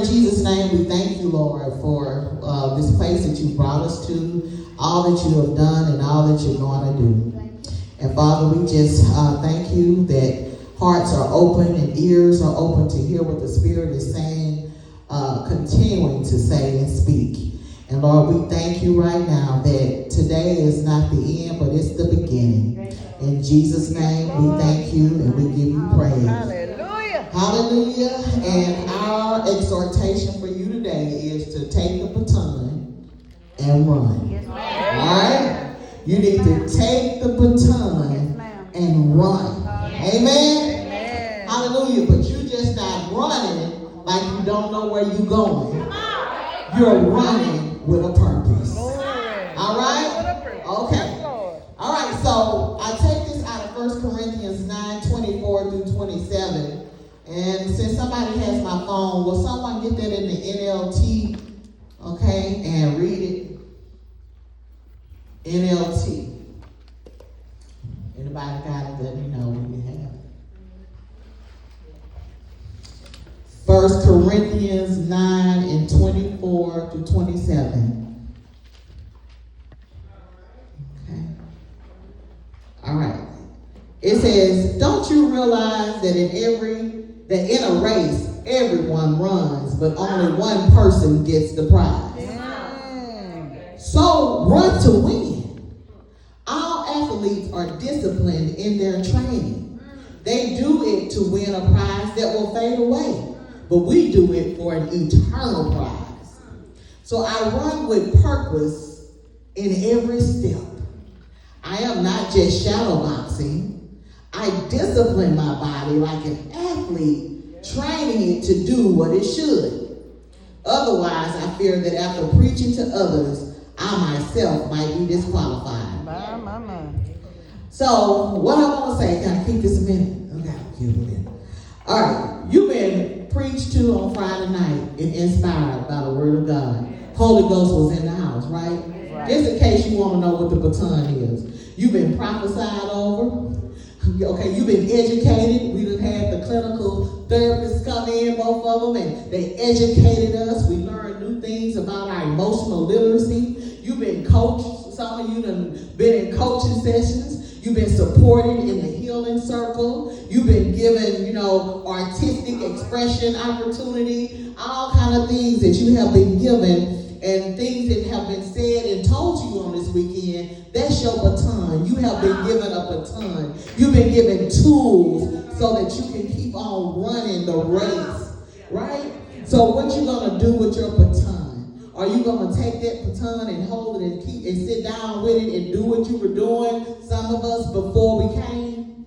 In Jesus' name, we thank you, Lord, for this place that you brought us to, all that you have done and all that you're going to do. And Father, we just thank you that hearts are open and ears are open to hear what the Spirit is saying, continuing to say and speak. And Lord, we thank you right now that today is not the end, but it's the beginning. In Jesus' name, we thank you and we give you praise. Hallelujah. Hallelujah. And our exhortation for you today is to take the baton and run. Yes, All ma'am. right? You need to take the baton and run. Amen? Amen. Hallelujah. But you just not running like you don't know where you're going. You're running with a purpose. Glory. All right? Okay. Yes, Lord. All right, so I take this out of 1 Corinthians 9:24 through 27. And since somebody has my phone, will someone get that in the NLT, okay, and read it? NLT. Anybody got it? Let me know when you have it. 1 Corinthians 9:24 through 27. Okay. All right. It says, don't you realize that in a race, everyone runs, but only one person gets the prize? So run to win. All athletes are disciplined in their training. They do it to win a prize that will fade away, but we do it for an eternal prize. So I run with purpose in every step. I am not just shadow boxing. I discipline my body like an athlete, training it to do what it should. Otherwise, I fear that after preaching to others, I myself might be disqualified. My. So, what I want to say, can I keep this a minute? Okay, keep it a minute. All right, you've been preached to on Friday night and inspired by the Word of God. Holy Ghost was in the house, right? Just in case you want to know what the baton is. You've been prophesied over. Okay, you've been educated. We done had the clinical therapists come in, both of them, and they educated us. We learned new things about our emotional literacy. You've been coached. Some of you done been in coaching sessions. You've been supported in the healing circle. You've been given, artistic expression opportunity, all kind of things that you have been given and things that have been said and told you on this weekend. That's your baton. You have been given a baton. You've been given tools so that you can keep on running the race, right? So what you gonna do with your baton? Are you gonna take that baton and hold it and keep and sit down with it and do what you were doing, some of us, before we came?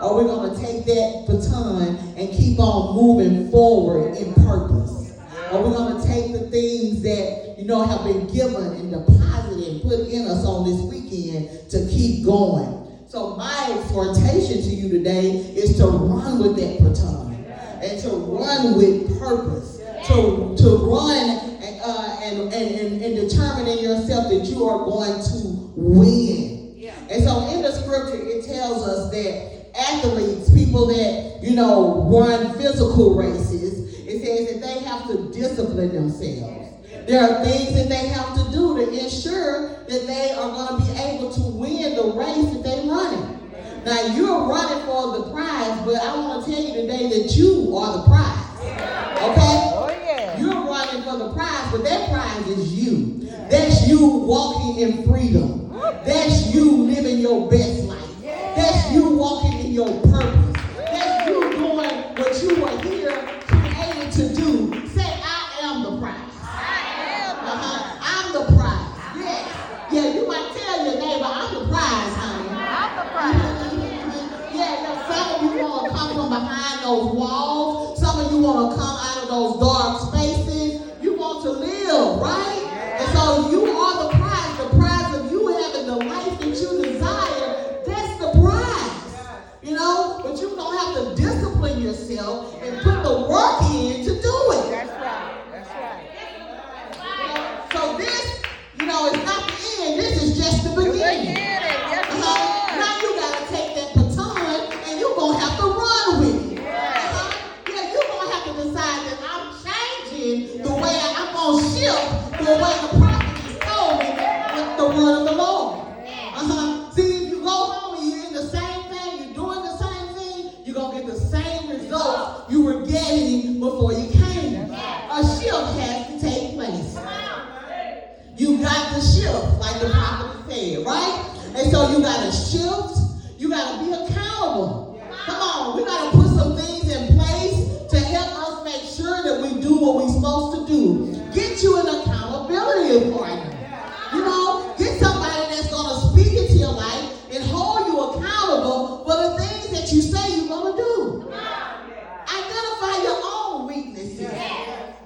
Or we're gonna take that baton and keep on moving forward in purpose? Or we're going to take the things that, have been given and deposited and put in us on this weekend to keep going. So my exhortation to you today is to run with that baton and to run with purpose, to run and determine in yourself that you are going to win. And so in the scripture, it tells us that athletes, people that, run physical races, it says that they have to discipline themselves. There are things that they have to do to ensure that they are going to be able to win the race that they're running. Now, you're running for the prize, but I want to tell you today that you are the prize. Okay? Oh, yeah. You're running for the prize, but that prize is you. That's you walking in freedom. That's you living your best life. That's you walking in your purpose. That's you doing what you were here created to do. Say, I am the prize. I'm the prize. Yes. Yeah, you might tell your neighbor, I'm the prize, honey. I'm the prize. Yeah, some of you want to come from behind those walls. Some of you want to come out of those dark spaces. You want to live, right? And so you are the prize. The prize of you having the life that you desire, that's the prize. But you're going to have to discipline yourself and put the work in to do it. That's right. That's right. So this, is not the end. This is just the beginning. Now you got to take that baton and you're going to have to run with it. Yeah, you're going to have to decide that I'm changing in the way I'm going to shift the way the prophet has told me with the word of the Lord. See, if you go home and you're in the same thing, you're doing the same thing, you're going to get the same results you were getting before you came. A shift has to take place. You got to shift, like the prophet said, right? And so you got to shift. You got to be accountable. Come on, we got to put some things in place to help us make sure that we do what we're supposed to do. Get you an accountability partner. You know, get somebody that's going to speak into your life and hold you accountable for the things that you say you're going to do. Identify your own weaknesses.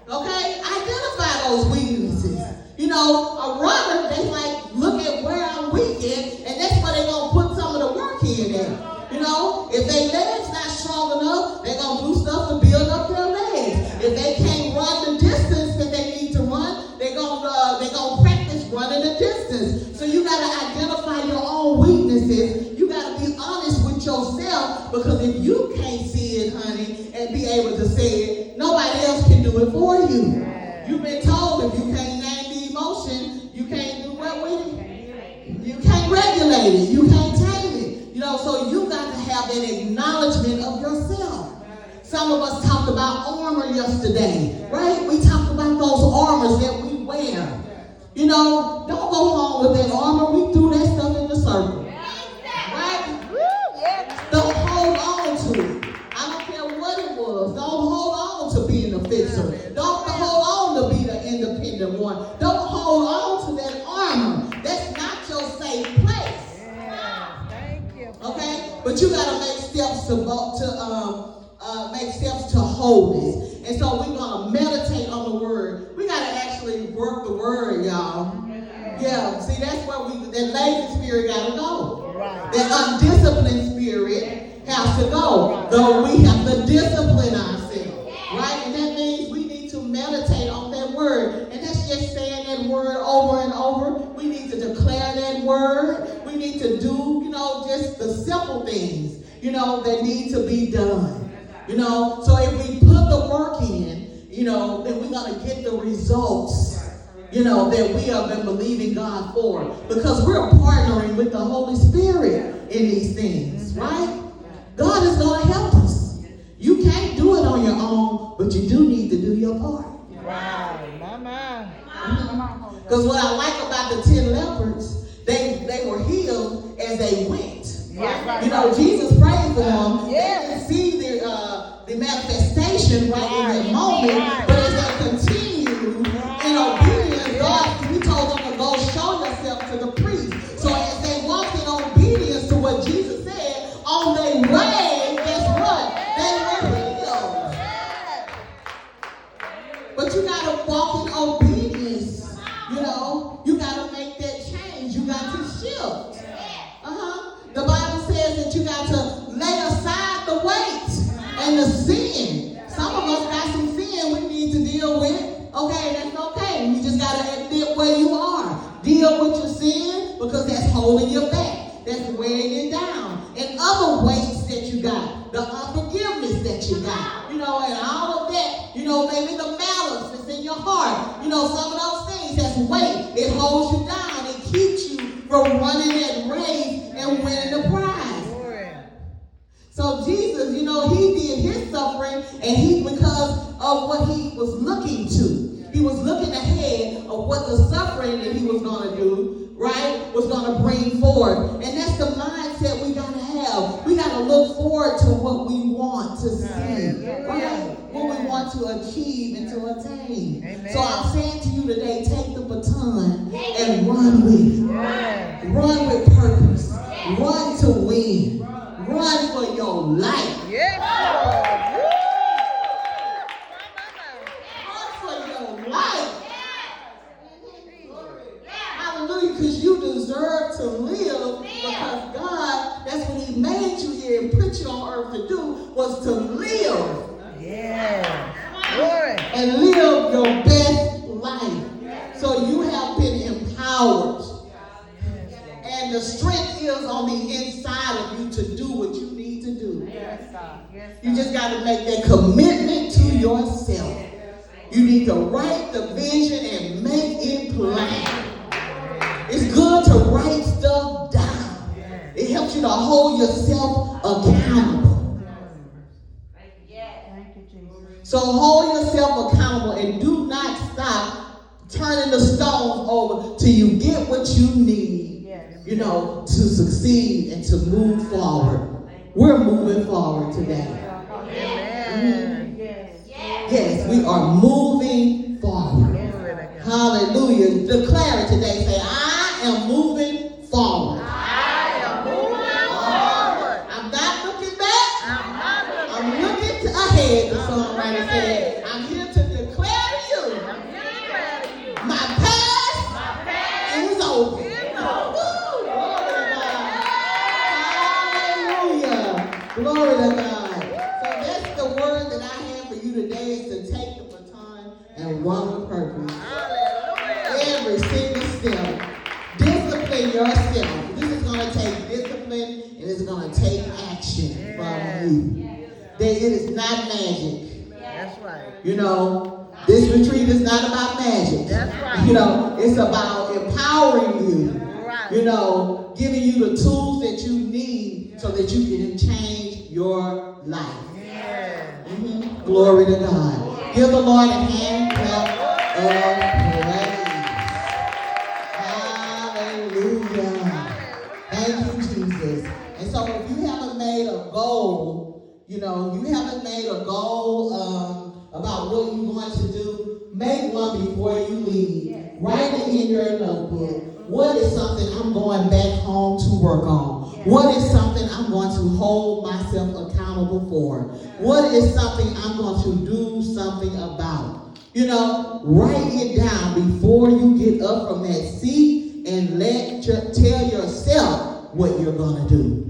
Okay? Identify those weaknesses. You know, a runner, they like, look at where I'm weak at, and that's where they're going to put some of the work in at. You know, if their legs not strong enough, they're going to do stuff to build up their legs. If they can't run the distance that they need to run, they're going to practice running the distance. So you got to identify your own weaknesses. You got to be honest with yourself, because if you can't see it, honey, and be able to say it, nobody else can do it for you. You've been told if you can't name the emotion, you can't do what with it? You can't regulate it. You can't tame it. You know, so you got to have that acknowledgement of yourself. Some of us talked about armor yesterday, right? We talked about those armors that we wear. You know, don't go home with that armor. We threw that stuff in the circle. Right? Don't hold on to it. I don't care what it was. Don't hold on to being a fixer. Don't hold on to be the independent one. Don't hold on to that armor. That's not your safe place. Thank you. Okay? But you got to make steps to hold this. And so we're going to meditate on the word. We got to actually work the word, y'all. Yeah, see, that's where that lazy spirit got to go. Right. That undisciplined spirit has to go. Though we have to discipline ourselves. Right? And that means we need to meditate on that word. And that's just saying that word over and over. We need to declare that word. We need to do, you know, just the simple things, you know, that need to be done. You know, so if we put the work in, you know, then we're going to get the results, you know, that we have been believing God for. Because we're partnering with the Holy Spirit in these things, right? God is going to help us. You can't do it on your own, but you do need to do your part. Wow, mama. Because what I like about the 10 lepers, they were healed as they went. Right? You know, Jesus prayed for them. Yeah. They didn't see the manifestation right in that moment, but as they continue in obedience, God, He told them to go show yourself to the priest. So as they walked in obedience to what Jesus said, on their way, guess what? They were healed. But you got to walk in obedience. You know, you got to make that change. You got to shift. The Bible says that you got to lay aside the weight and the sin. Some of us got some sin we need to deal with. Okay, that's okay. You just got to admit where you are. Deal with your sin, because that's holding you back. That's weighing you down. And other weights that you got. The unforgiveness that you got. You know, and all of that. You know, maybe the malice that's in your heart. You know, some of those things, that's weight. It holds you down. It keeps you from running that race and winning the prize. So Jesus, you know, He did His suffering, and because of what He was looking to. He was looking ahead of what the suffering that He was going to do, right, was going to bring forth. And that's the mindset we got to have. We got to look forward to what we want to see, right? What we want to achieve and to attain. Amen. So I'm saying to you today, take the baton and run with it. Run with purpose. Run to win. Run for your life. Run for your life. Hallelujah, because you deserve to live, because God, that's what He made you here and put you on earth to do, was to live. And live your best life. So you have been empowered. And the strength is on the inside of you to do what you need to do. You just got to make that commitment to yourself. You need need to write the vision and make it plain. It's good to write stuff down. It helps you to hold yourself accountable. Thank you, Jesus. So hold yourself accountable and do not stop turning the stones over till you get what you need, you know, to succeed and to move forward. We're moving forward today. Amen. Yes, we are moving forward. Hallelujah. Declare it today. Say, I am moving forward. I am moving forward. I'm not looking back. I'm I'm looking ahead. The songwriter said, I'm here to declare to you, my past is over. Woo! Glory to God. Hallelujah. Glory to God. So that's the word that I have for you today, is to take the baton and run with purpose. Every single step. Discipline yourself. This is going to take discipline, and it's going to take action from you. That it is not magic. That's right. You know, this retreat is not about magic. That's right. You know, it's about empowering you. Right. You know, giving you the tools that you need so that you can change your life. Yeah. Glory to God. Give the Lord a hand clap of praise. Hallelujah. Thank you, Jesus. And so if you haven't made a goal, you know, you haven't made a goal about what you're going to do, make one before you leave. Write it in your notebook. What is something I'm going back home to work on? What is something I'm going to hold myself accountable for? What is something I'm going to do something about? You know, write it down before you get up from that seat and tell yourself what you're going to do.